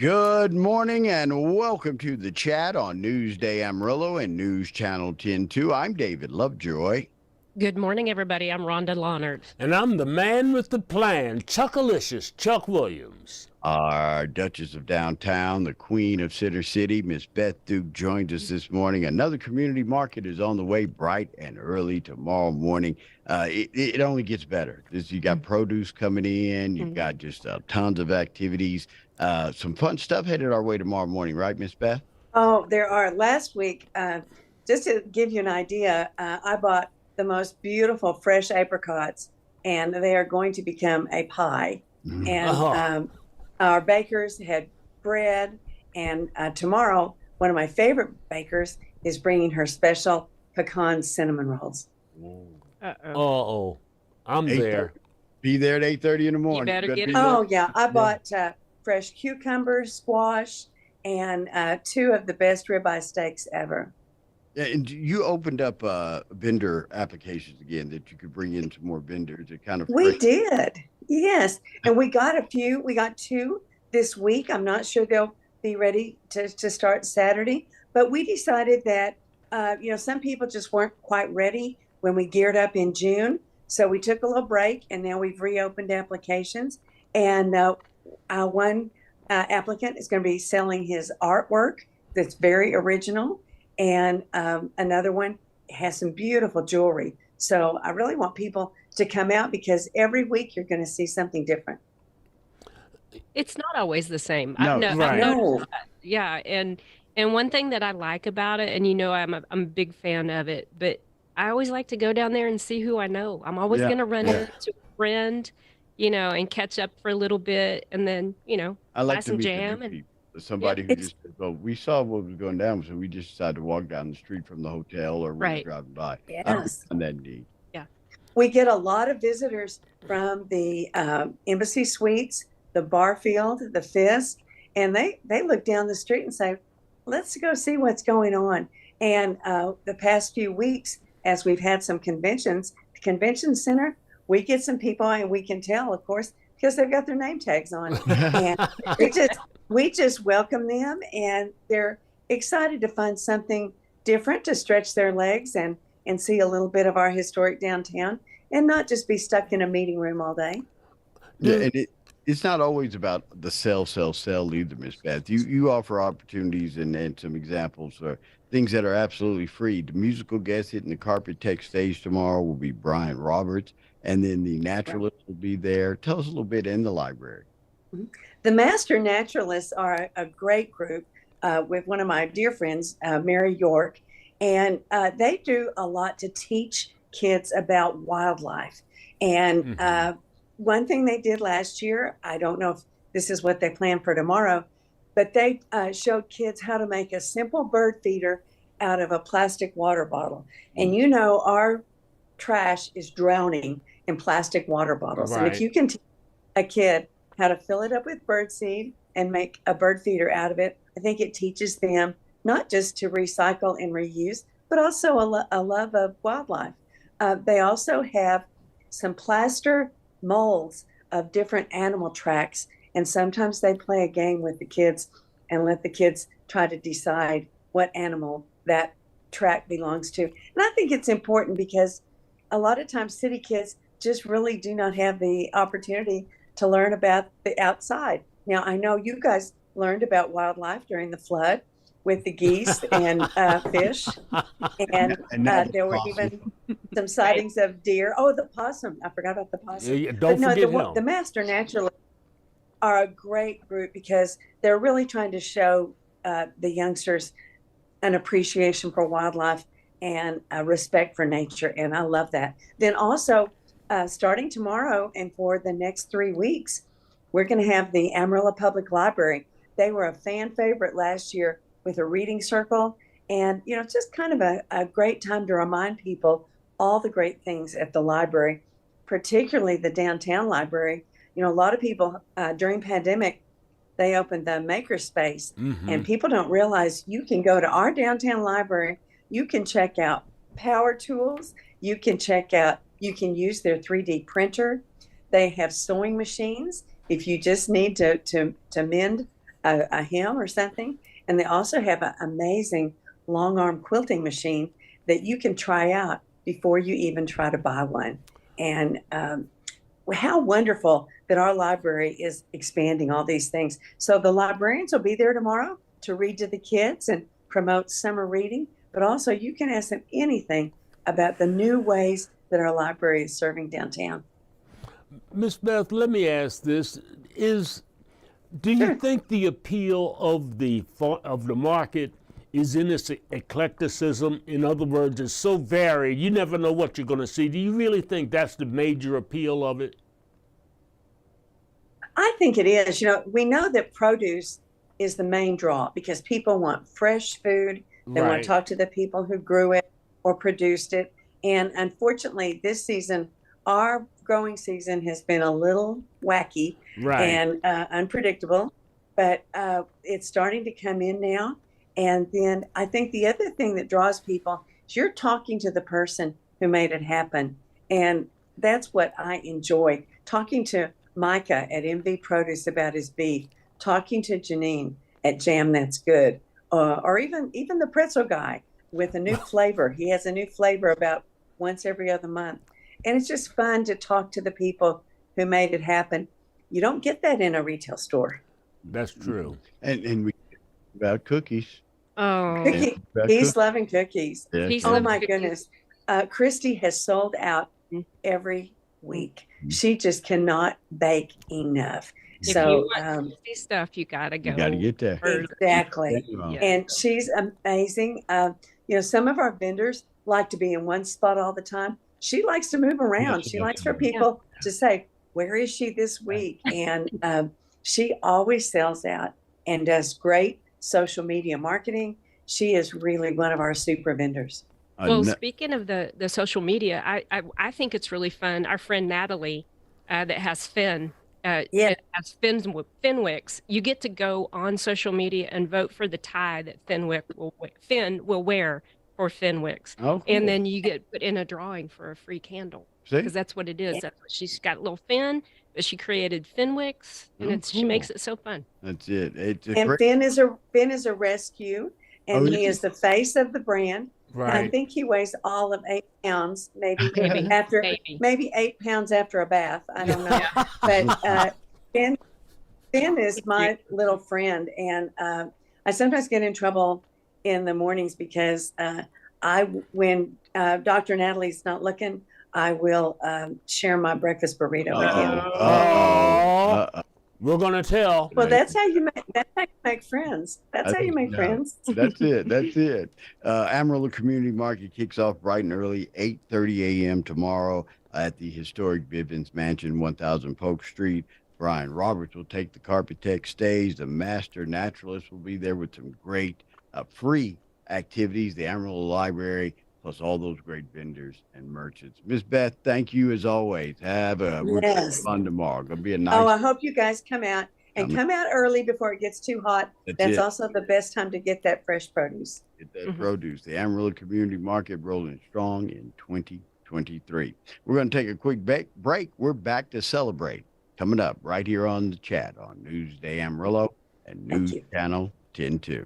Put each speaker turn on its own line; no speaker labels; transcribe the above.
Good morning and welcome to the chat on Newsday Amarillo and News Channel 10-2. I'm David Lovejoy.
Good morning, everybody. I'm Rhonda Lawnert.
And I'm the man with the plan, Chuckalicious Chuck Williams.
Our Duchess of Downtown, the Queen of Center City, Miss Beth Duke joins us this morning. Another community market is on the way bright and early tomorrow morning. It only gets better. You got produce coming in. You've got just tons of activities. Some fun stuff headed our way tomorrow morning, right, Miss Beth?
Oh, there are. Last week, just to give you an idea, I bought the most beautiful fresh apricots, and they are going to become a pie. And our bakers had bread, and tomorrow, one of my favorite bakers is bringing her special pecan cinnamon rolls.
Uh-oh. I'm there.
Be there at 8:30 in the morning.
You better get it.
Oh, yeah. I bought fresh cucumbers, squash, and two of the best ribeye steaks ever.
Yeah, and you opened up vendor applications again that you could bring in some more vendors. It kind of
We did, yes, and we got a few. We got two this week. I'm not sure they'll be ready to start Saturday, but we decided that some people just weren't quite ready when we geared up in June, so we took a little break, and now we've reopened applications. And one applicant is going to be selling his artwork that's very original. And another one has some beautiful jewelry. So I really want people to come out because every week you're going to see something different.
It's not always the same.
No,
I've
right.
noticed that. Yeah, and one thing that I like about it, and I'm a big fan of it, but I always like to go down there and see who I know. I'm always going to run into a friend, and catch up for a little bit, and then
I like
buy
to
some
meet
jam
the new
and.
people. Somebody who just said, well, we saw what was going down, so we just decided to walk down the street from the hotel or we were
Right.
driving by.
Yes.
And that need.
We get a lot of visitors from the Embassy Suites, the Barfield, the Fisk, and they look down the street and say, let's go see what's going on. And the past few weeks, as we've had some conventions, the convention center, we get some people and we can tell, of course, because they've got their name tags on. And we just welcome them, and they're excited to find something different to stretch their legs and see a little bit of our historic downtown and not just be stuck in a meeting room all day.
Yeah, and it's not always about the sell either, Miss Beth. You offer opportunities and some examples for things that are absolutely free. The musical guest hitting the Carpet Tech stage tomorrow will be Brian Roberts, and then the naturalist will be there. Tell us a little bit in the library.
The Master Naturalists are a great group with one of my dear friends, Mary York, and they do a lot to teach kids about wildlife. And one thing they did last year, I don't know if this is what they plan for tomorrow, but they showed kids how to make a simple bird feeder out of a plastic water bottle. And our trash is drowning in plastic water bottles.
Right.
And if you can teach a kid how to fill it up with bird seed and make a bird feeder out of it, I think it teaches them not just to recycle and reuse, but also a love of wildlife. They also have some plaster molds of different animal tracks, and sometimes they play a game with the kids and let the kids try to decide what animal that track belongs to. And I think it's important because a lot of times city kids just really do not have the opportunity to learn about the outside. Now, I know you guys learned about wildlife during the flood with the geese and fish, and there were even some sightings of deer. Oh, the possum! I forgot about the possum.
Yeah, don't forget him.
The Master Naturalists are a great group because they're really trying to show the youngsters an appreciation for wildlife and a respect for nature, and I love that. Then also, starting tomorrow and for the next 3 weeks, we're going to have the Amarillo Public Library. They were a fan favorite last year with a reading circle, and just kind of a great time to remind people all the great things at the library, particularly the downtown library. A lot of people during pandemic, they opened the maker space, and people don't realize you can go to our downtown library, you can check out power tools, you can use their 3D printer. They have sewing machines if you just need to mend a hem or something. And they also have an amazing long arm quilting machine that you can try out before you even try to buy one. And how wonderful that our library is expanding all these things. So the librarians will be there tomorrow to read to the kids and promote summer reading, but also you can ask them anything about the new ways that our library is serving downtown.
Miss Beth, let me ask this: do you
Sure.
think the appeal of the market is in its eclecticism? In other words, it's so varied, you never know what you're going to see. Do you really think that's the major appeal of it?
I think it is. We know that produce is the main draw because people want fresh food. They want to talk to the people who grew it or produced it. And unfortunately, this season, our growing season has been a little wacky and unpredictable, but it's starting to come in now. And then I think the other thing that draws people is you're talking to the person who made it happen. And that's what I enjoy, talking to Micah at MV Produce about his beef, talking to Janine at Jam That's Good, or even the pretzel guy with a new flavor. He has a new flavor about once every other month. And it's just fun to talk to the people who made it happen. You don't get that in a retail store.
That's true.
And we about cookies.
Oh,
He's loving cookies.
Yeah,
Oh my goodness. Christy has sold out every week. She just cannot bake enough.
if
So
you want tasty stuff, you gotta go.
You got to get there.
exactly.
Yeah.
And she's amazing. Some of our vendors like to be in one spot all the time. She likes to move around. She likes for people to say, where is she this week? And she always sells out and does great social media marketing. She is really one of our super vendors.
Well, speaking of the social media, I think it's really fun. Our friend Natalie, that has Finn,
Yeah.
that has Fenwicks. You get to go on social media and vote for the tie that Finn will wear for Fenwicks,
Oh, cool.
and then you get put in a drawing for a free candle
See?
because that's what it is.
Yeah.
That's what she's got. A little Finn, but she created Fenwicks, and she makes it so fun.
That's it. It's a
And
great.
Finn is a rescue, and he is the face of the brand. And I think he weighs all of 8 pounds, maybe 8 pounds after a bath. I don't know. But Finn is my little friend, and I sometimes get in trouble in the mornings because when Dr. Natalie's not looking, I will share my breakfast burrito with him.
We're gonna tell.
Well, that's how you make friends. That's how you make friends.
That's it. That's it. Amarillo Community Market kicks off bright and early, 8:30 a.m. tomorrow at the historic Bivens Mansion, 1000 Polk Street. Brian Roberts will take the Carpet Tech stage. The Master Naturalist will be there with some great free activities. The Amarillo Library, plus all those great vendors and merchants. Miss Beth, thank you as always. Have a fun tomorrow. Gonna be a nice.
Oh, I hope you guys come out and come out early before it gets too hot. That's also the best time to get that fresh produce.
Get that produce. The Amarillo Community Market rolling strong in 2023. We're going to take a quick break. We're back to celebrate. Coming up right here on the chat on Newsday Amarillo and News Channel 10-2.